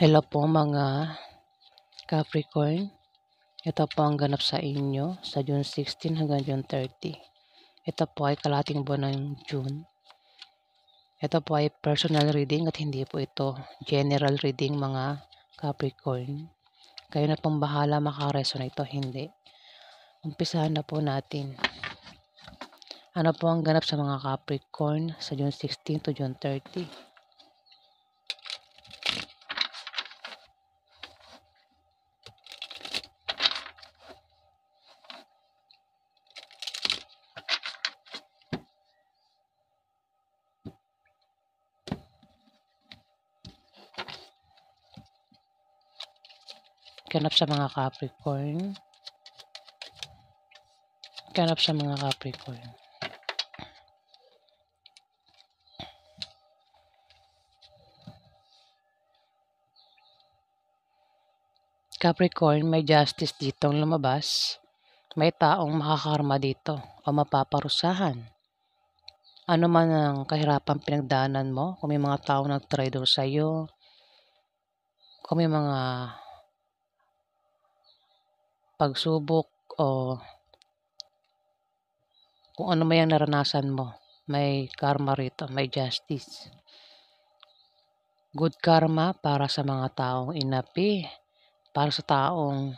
Hello po mga Capricorn. Ito po ang ganap sa inyo sa June 16 hanggang June 30. Ito po ay kalahating buwan ng June. Ito po ay personal reading at hindi po ito general reading mga Capricorn. Kayo na pong bahala makaresonate ito, hindi. Umpisahan na po natin. Ano po ang ganap sa mga Capricorn sa June 16 to June 30? Ganap sa mga Capricorn. Ganap sa mga Capricorn. Capricorn, may justice ditong lumabas. May taong makakarma dito o mapaparusahan. Ano man ang kahirapan pinagdaanan mo, kung may mga taong nag-traitor sa'yo, kung may mga pagsubok o kung ano man yung naranasan mo, may karma rito, may justice. Good karma para sa mga taong inapi, para sa taong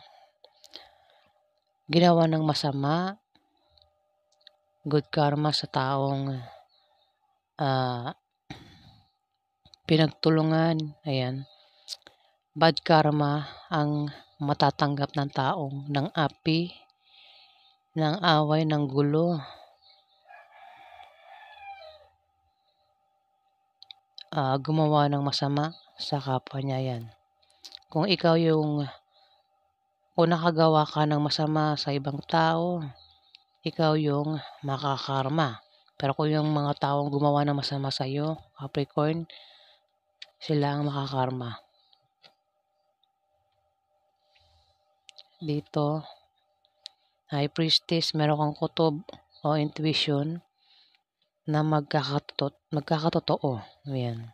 ginawa ng masama. Good karma sa taong pinagtulungan. Ayan. Bad karma ang matatanggap ng taong ng api, ng away, ng gulo. Gumawa ng masama sa kapwa niya yan. Kung nakagawa ka ng masama sa ibang tao, ikaw yung makakarma. Pero kung yung mga taong gumawa ng masama sa iyo, Capricorn, sila ang makakarma. Dito, High Priestess, meron kang kutob o intuition na magkakatotoo. Ayan.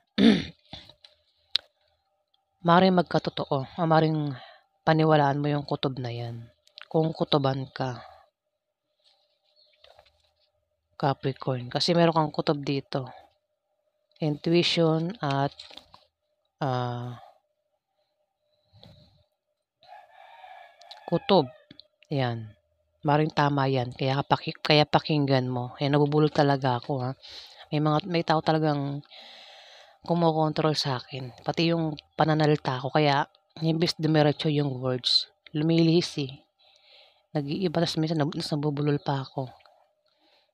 Maring magkatotoo o maring paniwalaan mo yung kutob na yan. Kung kutoban ka, Capricorn. Kasi meron kang kutob dito. Intuition at kutob. Yan. Maring tama yan. Kaya pakinggan mo. Yan, nabubulol talaga ako, ha. May tao talagang kumokontrol sa akin. Pati yung pananalita ko. Kaya, imbis dumiretso yung words, lumilihis eh. Nag-iiba, tas minsan nabubulol pa ako.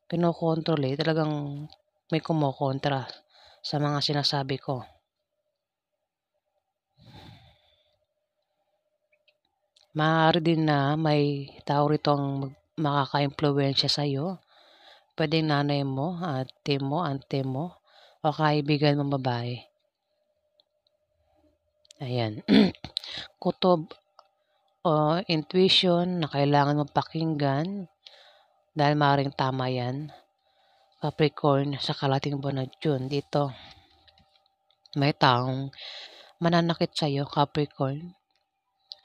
Kinokontrol eh. Talagang may kumokontra sa mga sinasabi ko. Maaari din na may tao rito ang makaka-impluwensya sa'yo. Pwedeng nanay mo, ate mo, o kaibigan mo babae. Ayan. Kutob o intuition na kailangan mong pakinggan dahil maaaring tama yan. Capricorn, sa kalating buwan ng June, dito may taong mananakit sa'yo, Capricorn,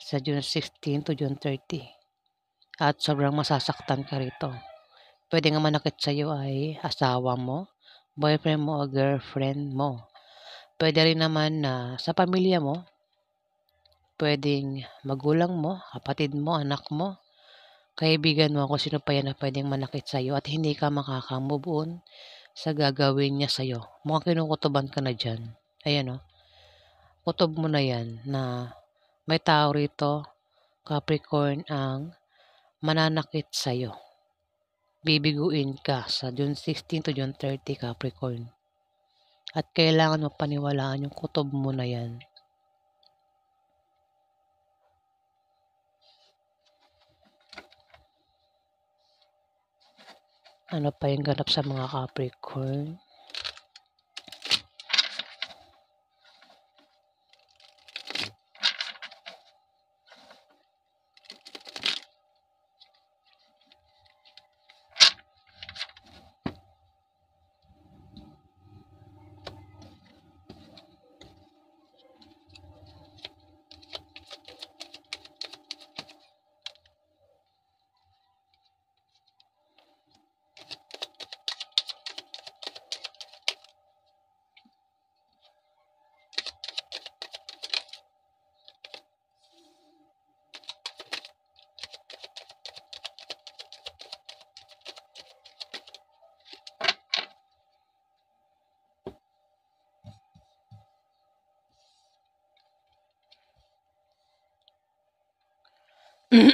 sa June 16 to June 30. At sobrang masasaktan ka rito. Pwede nga manakit sa'yo ay asawa mo, boyfriend mo o girlfriend mo. Pwede rin naman na sa pamilya mo, pwedeng magulang mo, kapatid mo, anak mo, kaibigan mo, kung sino pa yan na pwedeng manakit sa'yo at hindi ka makaka-move on sa gagawin niya sa'yo. Mukhang kinukutuban ka na dyan. Ayan o. Kutob mo na yan na may tao rito, Capricorn, ang mananakit sa'yo. Bibiguin ka sa June 16 to June 30, Capricorn. At kailangan mo paniwalaan yung kutob mo na yan. Ano pa yung ganap sa mga Capricorn? Seven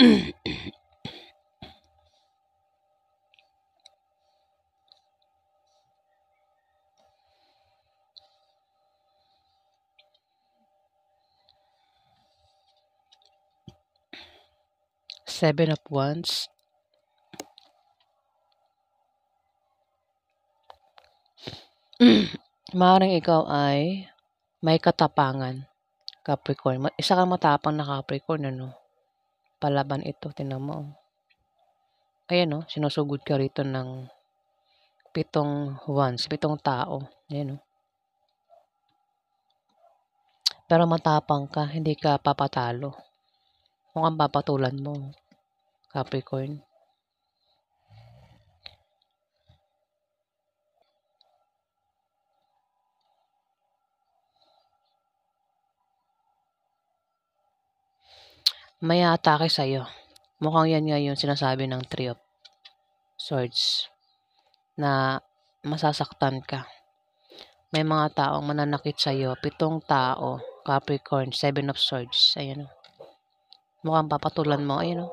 of Wands. Maaaring ikaw ay may katapangan, Capricorn. Isa kang matapang na Capricorn, ano? Palaban ito, tingnan mo. Ayan, oh, sinusugod ka rito ng 7 wands, 7 tao. Ayan, oh. Pero matapang ka, hindi ka papatalo. Mukhang papatulan mo, Capricorn. May atake sa'yo. Mukhang yan nga yung sinasabi ng Three of Swords na masasaktan ka. May mga taong mananakit sa'yo. 7 tao, Capricorn, 7 of Swords. Ayan, oh. Mukhang papatulan mo. Ayan, oh.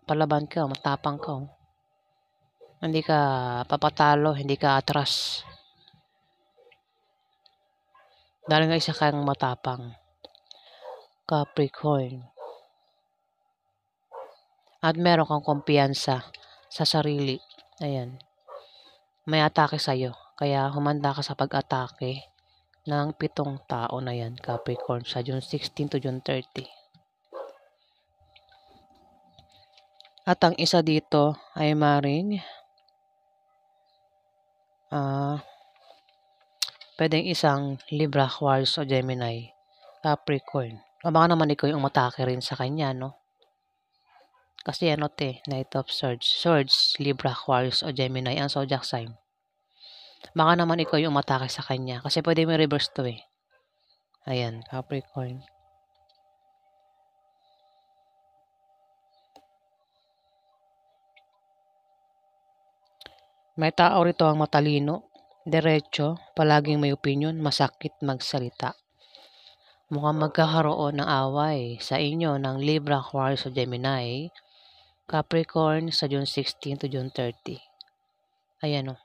Palaban ka, matapang ka, oh. Hindi ka papatalo, hindi ka atras. Dahil nga isa kang matapang, Capricorn. At meron kang kumpiyansa sa sarili. Ayan. May atake sa'yo. Kaya humanda ka sa pag-atake ng 7 tao na yan, Capricorn, sa June 16 to June 30. At ang isa dito ay maring pwedeng isang Libra, Aquarius o Gemini, Capricorn. O baka naman ikaw yung umatake rin sa kanya, no? Kasi ano Knight of Swords, Libra, Aquarius o Gemini ang zodiac sign. Baka naman ikaw yung umatake sa kanya kasi pwede may reverse to eh. Ayan, Capricorn. May tao rito ang matalino, diretso, palaging may opinion, masakit magsalita. Mukhang magkakaroon ng away sa inyo ng Libra, Aquarius o Gemini, Capricorn sa June 16 to June 30. Ayan o,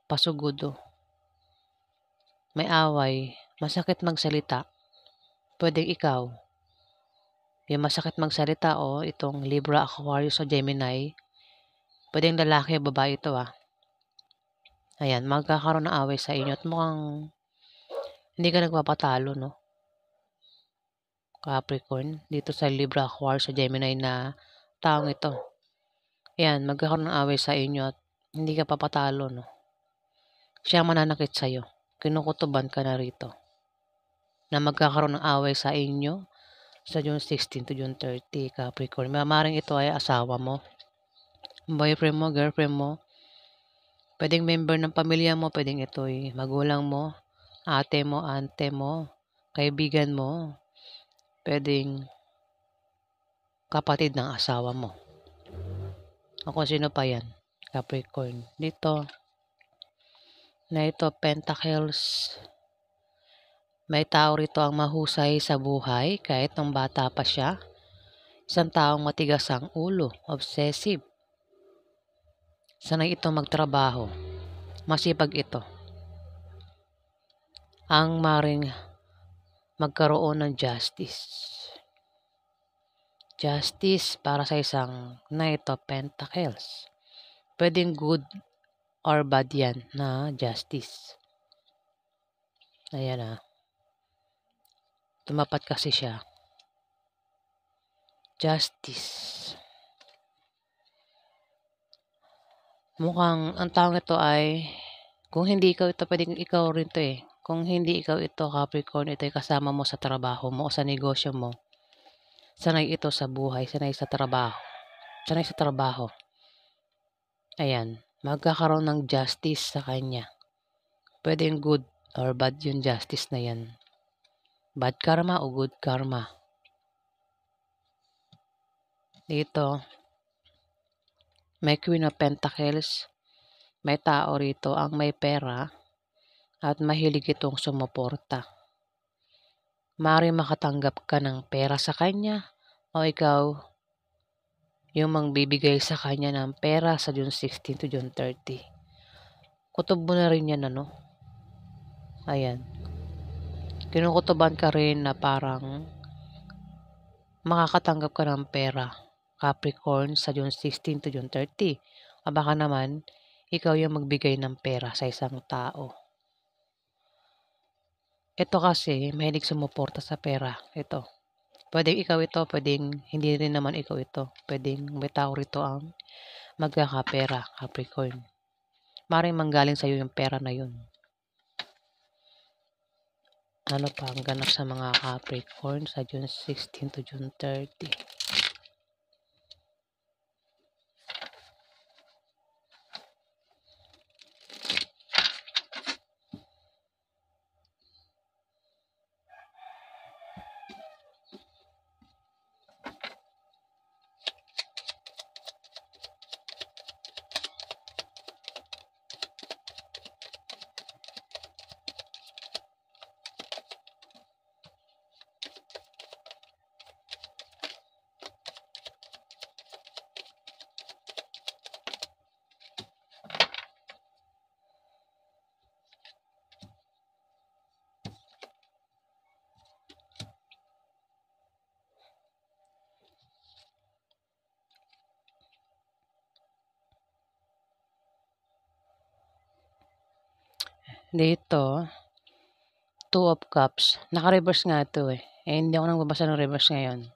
pasugod o. May away, masakit magsalita. Pwedeng ikaw. Yung masakit magsalita o itong Libra, Aquarius o Gemini, pwedeng lalaki o babae ito ah. Ayan, magkakaroon ng away sa inyo at mukhang hindi ka nagpapatalo, no? Capricorn, dito sa Libra, Aquarius o Gemini na taong ito. Ayan, magkakaroon ng away sa inyo at hindi ka papatalo, no? Siya mananakit sa'yo. Kinukutuban ka na rito. Na magkakaroon ng away sa inyo sa June 16 to June 30, Capricorn. Maaaring ito ay asawa mo, boyfriend mo, girlfriend mo. Pwedeng member ng pamilya mo, pwedeng ito ay magulang mo, ate mo, ante mo, kaibigan mo. Pwedeng kapatid ng asawa mo. O kung sino pa yan, Capricorn. Dito, Knight of Pentacles. May tao rito ang mahusay sa buhay kahit nung bata pa siya. Isang taong matigas ang ulo, obsessive. Sanay ito magtrabaho. Masipag ito. Ang maring magkaroon ng justice. Justice para sa isang Knight of Pentacles. Pwedeng good or bad yan na justice. Ayan ah. Tumapat kasi siya. Justice. Mukhang ang taong ito ay, kung hindi ikaw ito, pwedeng ikaw rin to eh. Kung hindi ikaw ito, Capricorn, ito ay kasama mo sa trabaho mo o sa negosyo mo. Sanay ito sa buhay, sanay sa trabaho. Sanay sa trabaho. Ayan, magkakaroon ng justice sa kanya. Pwedeng good or bad yung justice na yan. Bad karma o good karma. Dito, may Queen of Pentacles. May tao rito ang may pera at mahilig itong sumuporta. Maaaring makatanggap ka ng pera sa kanya o ikaw yung mangbibigay sa kanya ng pera sa June 16 to June 30. Kutob mo na rin yan, ano? Ayan. Kinukutuban ka rin na parang makakatanggap ka ng pera, Capricorn, sa June 16 to June 30. Baka naman, ikaw yung magbigay ng pera sa isang tao. Ito kasi, mahilig sumuporta sa pera. Ito. Pwedeng ikaw ito, pwedeng hindi rin naman ikaw ito. Pwedeng may tao rito ang magkakapera, Capricorn. Maring manggaling sa'yo yung pera na yun. Ano pa ang ganap sa mga Capricorn sa June 16 to June 30? Dito, Two of Cups. Naka-reverse nga ito eh. Hindi ako nagbabasa ng reverse ngayon.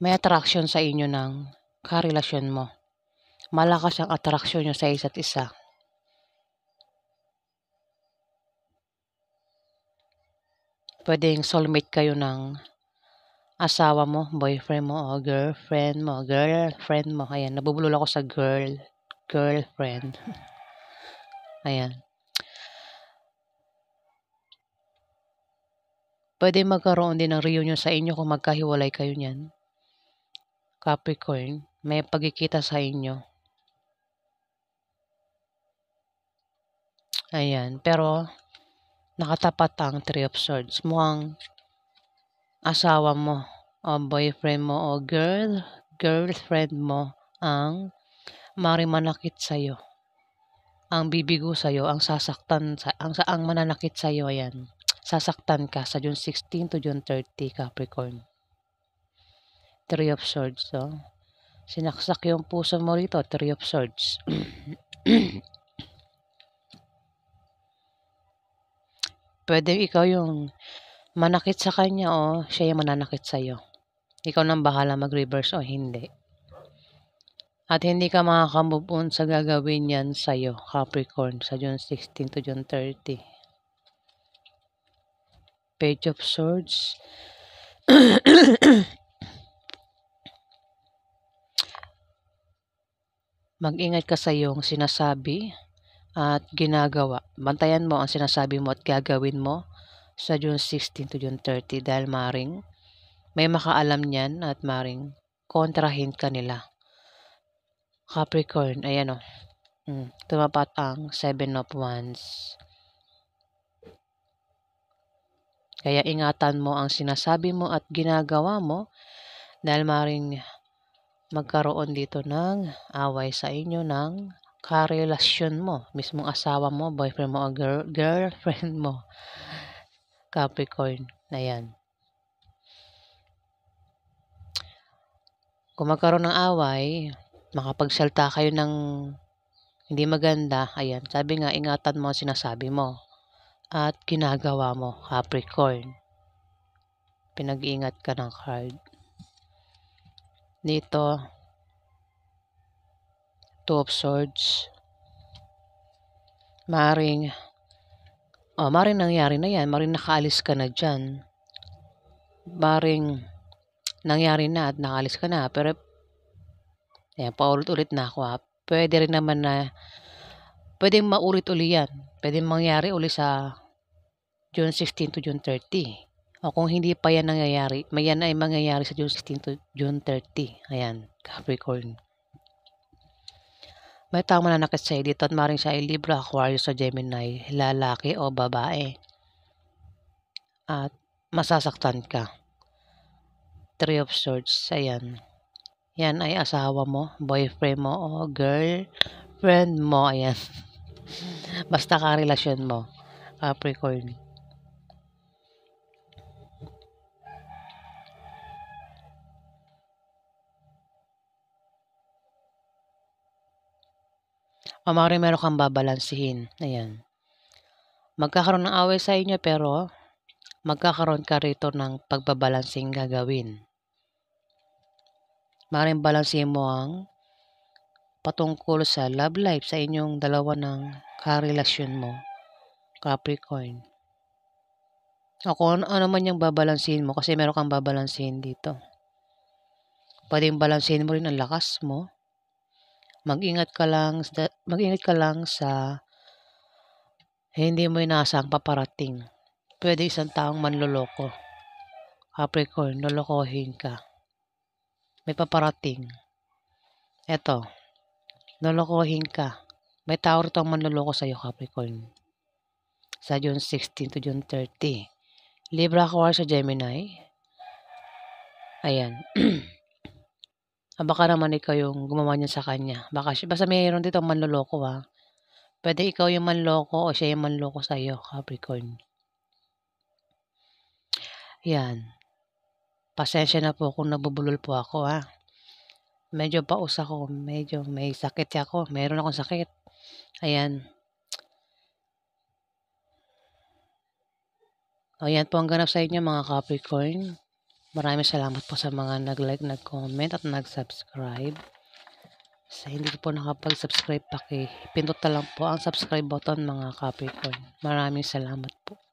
May attraction sa inyo ng karelasyon mo. Malakas ang attraction nyo sa isa't isa. Pwedeng soulmate kayo ng asawa mo, boyfriend mo, o girlfriend mo. Ayan, nabubulol ako sa girlfriend. Ayan. Pwede magkaroon din ng reunion sa inyo kung magkahiwalay kayo niyan. Capricorn, may pagkikita sa inyo. Ayan, pero nakatapat ang Three of Swords. Mukhang asawa mo, o boyfriend mo, o girlfriend mo ang marimanakit sa'yo. Ang bibigo sa'yo, ang sasaktan, ang mananakit sa'yo, ayan. Sasaktan ka sa June 16 to June 30, Capricorn. Three of Swords, so. Sinaksak yung puso mo rito, Three of Swords. Pwede ikaw yung manakit sa kanya o siya yung mananakit sa'yo. Ikaw nang bahala mag-reverse o hindi. At hindi ka makaka-move on sa gagawin yan sa'yo, Capricorn, sa June 16 to June 30. Page of Swords. Mag-ingat ka sa iyong sinasabi at ginagawa. Bantayan mo ang sinasabi mo at gagawin mo sa June 16 to June 30 dahil maring may makaalam niyan at maring kontrahin ka nila. Capricorn, ayan o. Tumapat ang 7 of Wands. Kaya ingatan mo ang sinasabi mo at ginagawa mo dahil maring magkaroon dito ng away sa inyo ng karelasyon mo. Mismong asawa mo, boyfriend mo o girlfriend mo. Capricorn, ayan. Kung magkaroon ng away, makapagsalta kayo ng hindi maganda, ayan. Sabi nga, ingatan mo ang sinasabi mo at ginagawa mo, Capricorn. Pinag-iingat ka ng card. Dito, Two of Swords. Maring nangyari na yan. Maring nakaalis ka na dyan. Maring nangyari na at nakaalis ka na. Pero, ayan, paulit-ulit na ako ha. Pwede rin naman na, pwedeng maulit-uli yan. Pwedeng mangyari uli sa June 16 to June 30. O kung hindi pa yan nangyayari, yan ay mangyayari sa June 16 to June 30. Ayan, Capricorn. May taong mananakit sa dito at maring siya ay Libra, Aquarius o Gemini, lalaki o babae. At masasaktan ka. Three of Swords, ayan. Yan ay asawa mo, boyfriend mo, o girlfriend mo, ayan. Basta karelasyon mo, Capricorn. O maaaring meron kang babalansihin, ayan. Magkakaroon ng away sa inyo pero magkakaroon ka rito ng pagbabalansing gagawin. Maaaring balansihin mo ang patungkol sa love life sa inyong dalawa ng karelasyon mo, Capricorn. O kung ano man yung babalansihin mo kasi meron kang babalansihin dito. Pwedeng balansihin mo rin ang lakas mo. Mag-ingat ka lang sa hindi mo inaasahang paparating. Pwede isang taong manloloko. Capricorn, lolokohin ka. May paparating. Eto, lolokohin ka. May tao rito ang manloloko sa'yo, Capricorn. Sa June 16 to June 30. Libra, Aquarius, sa Gemini. Ayan. Baka naman ikaw yung gumawa niya sa kanya. Basta mayroon dito manloloko ha. Pwede ikaw yung manloko o siya yung manloko sa'yo, Capricorn. Yan. Pasensya na po kung nabubulol po ako ha. Medyo paus ako. Medyo may sakit ako. Meron akong sakit. Ayan. Ayan po ang ganap sa inyo mga Capricorn. Maraming salamat po sa mga nag-like, nag-comment at nag-subscribe. Sa hindi po nakapag-subscribe, pindot na lang po ang subscribe button mga Capricorn. Maraming salamat po.